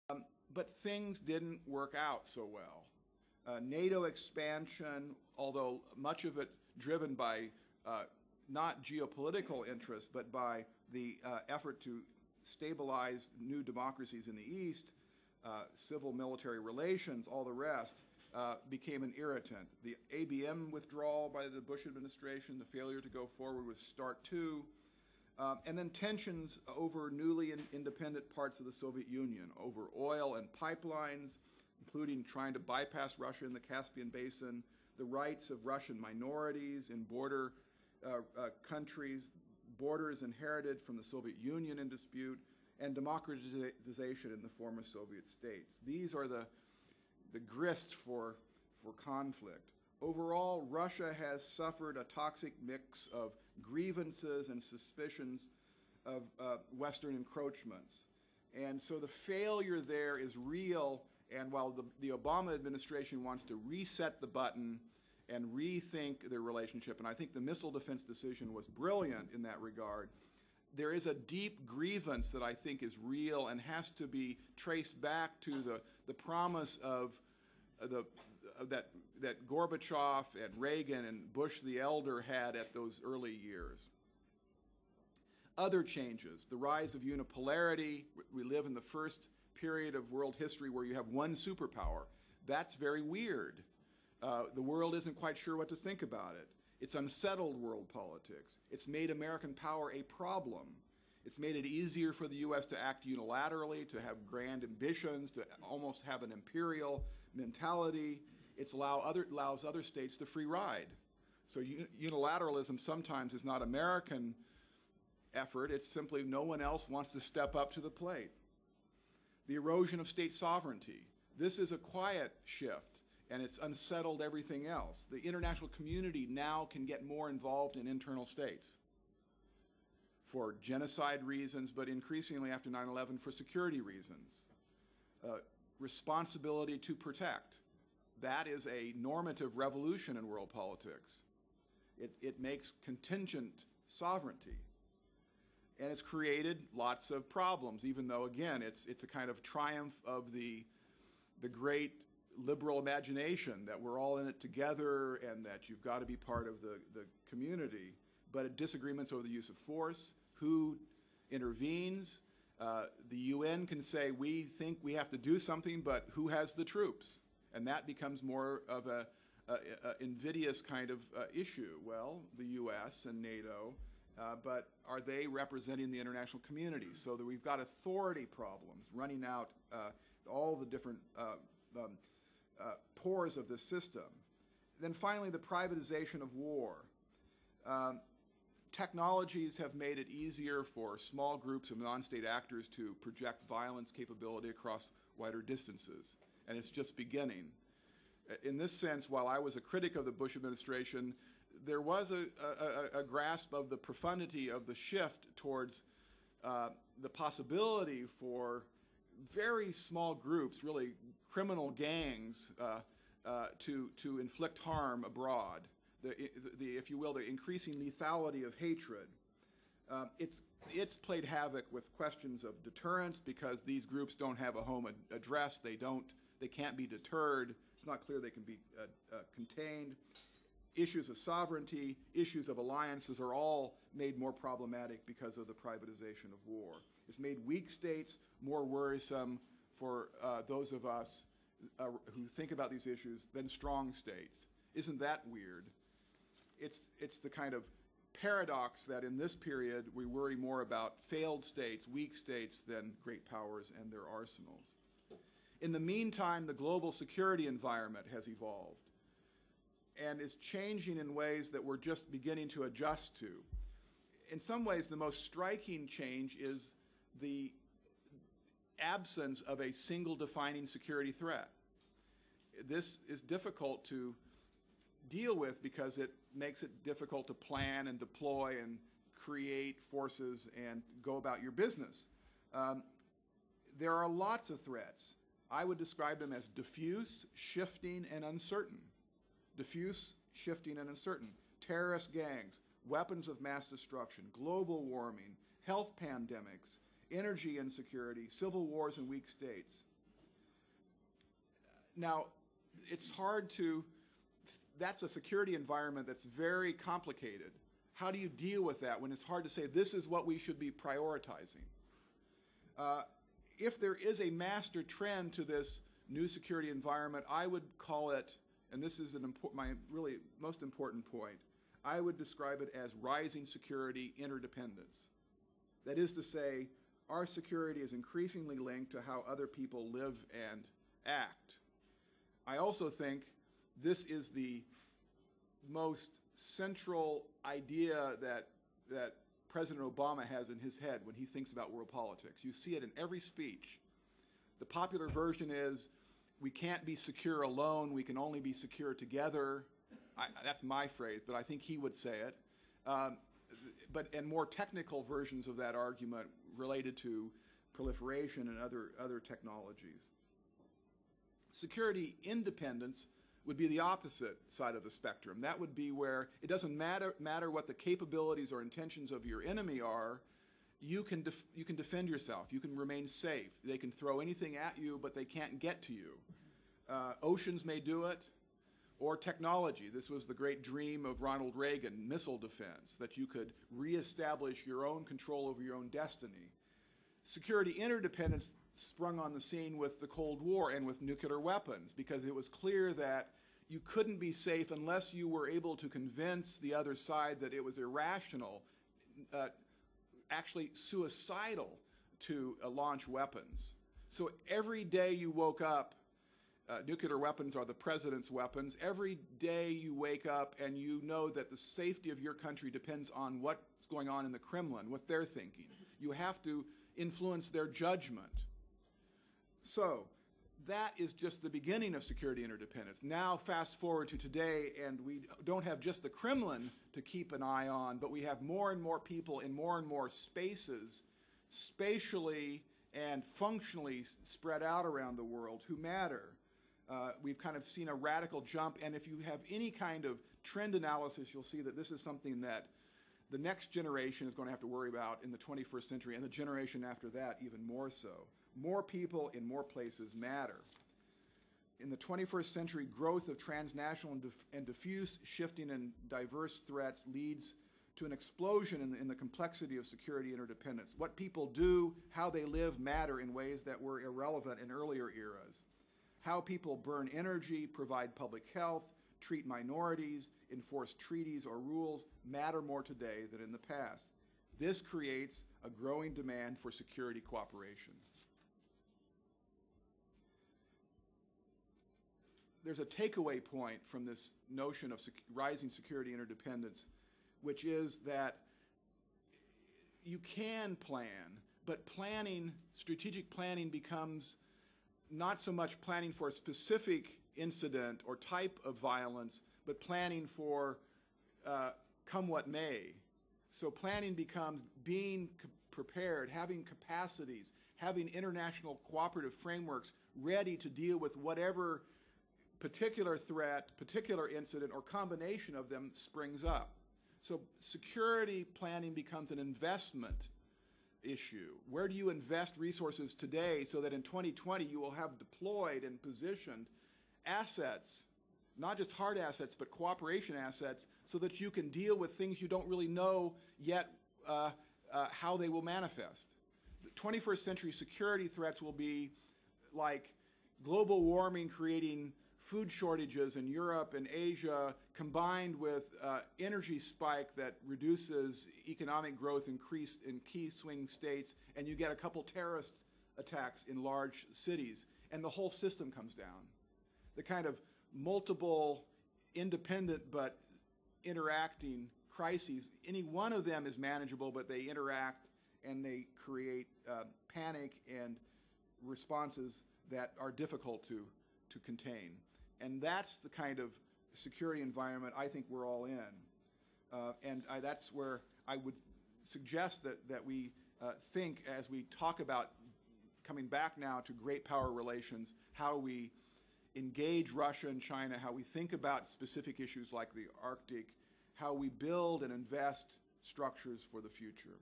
But things didn't work out so well. NATO expansion, although much of it driven by not geopolitical interests, but by the effort to stabilize new democracies in the East, civil military relations, all the rest, became an irritant. The ABM withdrawal by the Bush administration, the failure to go forward with START II, and then tensions over newly independent parts of the Soviet Union, over oil and pipelines, including trying to bypass Russia in the Caspian Basin, the rights of Russian minorities in border countries, borders inherited from the Soviet Union in dispute, and democratization in the former Soviet states. These are the grist for conflict. Overall, Russia has suffered a toxic mix of grievances and suspicions of Western encroachments. And so the failure there is real, and while the Obama administration wants to reset the button and rethink their relationship, and I think the missile defense decision was brilliant in that regard, there is a deep grievance that I think is real and has to be traced back to the promise of that Gorbachev and Reagan and Bush the Elder had at those early years. Other changes, the rise of unipolarity. We live in the first period of world history where you have one superpower. That's very weird. The world isn't quite sure what to think about it. It's unsettled world politics. It's made American power a problem. It's made it easier for the U.S. to act unilaterally, to have grand ambitions, to almost have an imperial mentality. It allows other states the free ride. So unilateralism sometimes is not American effort. It's simply no one else wants to step up to the plate. The erosion of state sovereignty. This is a quiet shift, and it's unsettled everything else. The international community now can get more involved in internal states for genocide reasons, but increasingly after 9/11 for security reasons. Responsibility to protect. That is a normative revolution in world politics. It makes contingent sovereignty. And it's created lots of problems, even though, again, it's a kind of triumph of the great liberal imagination that we're all in it together and that you've got to be part of the community. But disagreements over the use of force, who intervenes. The UN can say, we think we have to do something, but who has the troops? And that becomes more of an invidious kind of issue. Well, the US and NATO, but are they representing the international community? So that we've got authority problems running out all the different pores of the system. Then finally, the privatization of war. Technologies have made it easier for small groups of non-state actors to project violence capability across wider distances, and it's just beginning. In this sense, while I was a critic of the Bush administration, there was a grasp of the profundity of the shift towards the possibility for very small groups, really criminal gangs, to inflict harm abroad. If you will, the increasing lethality of hatred. It's played havoc with questions of deterrence because these groups don't have a home address. They can't be deterred. It's not clear they can be contained. Issues of sovereignty, issues of alliances are all made more problematic because of the privatization of war. It's made weak states more worrisome for those of us who think about these issues than strong states. Isn't that weird? It's the kind of paradox that in this period we worry more about failed states, weak states, than great powers and their arsenals. In the meantime, the global security environment has evolved and is changing in ways that we're just beginning to adjust to. In some ways, the most striking change is the absence of a single defining security threat. This is difficult to deal with because it makes it difficult to plan and deploy and create forces and go about your business. There are lots of threats. I would describe them as diffuse, shifting, and uncertain. Diffuse, shifting, and uncertain. Terrorist gangs, weapons of mass destruction, global warming, health pandemics, energy insecurity, civil wars in weak states. Now, it's hard to, that's a security environment that's very complicated. How do you deal with that when it's hard to say this is what we should be prioritizing? If there is a master trend to this new security environment, I would call it, and this is my really most important point, I would describe it as rising security interdependence. That is to say, our security is increasingly linked to how other people live and act. I also think this is the most central idea that President Obama has in his head when he thinks about world politics. You see it in every speech. The popular version is, we can't be secure alone, we can only be secure together. That's my phrase, but I think he would say it. And more technical versions of that argument related to proliferation and other technologies. Security independence would be the opposite side of the spectrum. That would be where it doesn't matter what the capabilities or intentions of your enemy are, you can defend yourself, you can remain safe. They can throw anything at you, but they can't get to you. Oceans may do it, or technology. This was the great dream of Ronald Reagan, missile defense, that you could reestablish your own control over your own destiny. Security interdependence sprung on the scene with the Cold War and with nuclear weapons, because it was clear that you couldn't be safe unless you were able to convince the other side that it was irrational, actually suicidal, to launch weapons. So every day you woke up, nuclear weapons are the president's weapons. Every day you wake up and you know that the safety of your country depends on what's going on in the Kremlin, what they're thinking. You have to influence their judgment. So that is just the beginning of security interdependence. Now fast forward to today, and we don't have just the Kremlin to keep an eye on, but we have more and more people in more and more spaces, spatially and functionally spread out around the world, who matter. We've kind of seen a radical jump, and if you have any kind of trend analysis, you'll see that this is something that the next generation is going to have to worry about in the 21st century, and the generation after that even more so. More people in more places matter. In the 21st century, growth of transnational and diffuse shifting and diverse threats leads to an explosion in the complexity of security interdependence. What people do, how they live, matter in ways that were irrelevant in earlier eras. How people burn energy, provide public health, treat minorities, enforce treaties or rules matter more today than in the past. This creates a growing demand for security cooperation. There's a takeaway point from this notion of rising security interdependence, which is that you can plan, but strategic planning becomes not so much planning for a specific incident or type of violence, but planning for come what may. So planning becomes being prepared, having capacities, having international cooperative frameworks ready to deal with whatever particular threat, particular incident, or combination of them springs up. So security planning becomes an investment issue. Where do you invest resources today so that in 2020 you will have deployed and positioned assets, not just hard assets, but cooperation assets, so that you can deal with things you don't really know yet how they will manifest. The 21st century security threats will be like global warming creating food shortages in Europe and Asia, combined with energy spike that reduces economic growth in key swing states, and you get a couple terrorist attacks in large cities, and the whole system comes down. The kind of multiple independent but interacting crises, any one of them is manageable, but they interact and they create panic and responses that are difficult to contain. And that's the kind of security environment I think we're all in. That's where I would suggest that we think, as we talk about coming back now to great power relations, how we engage Russia and China, how we think about specific issues like the Arctic, how we build and invest structures for the future.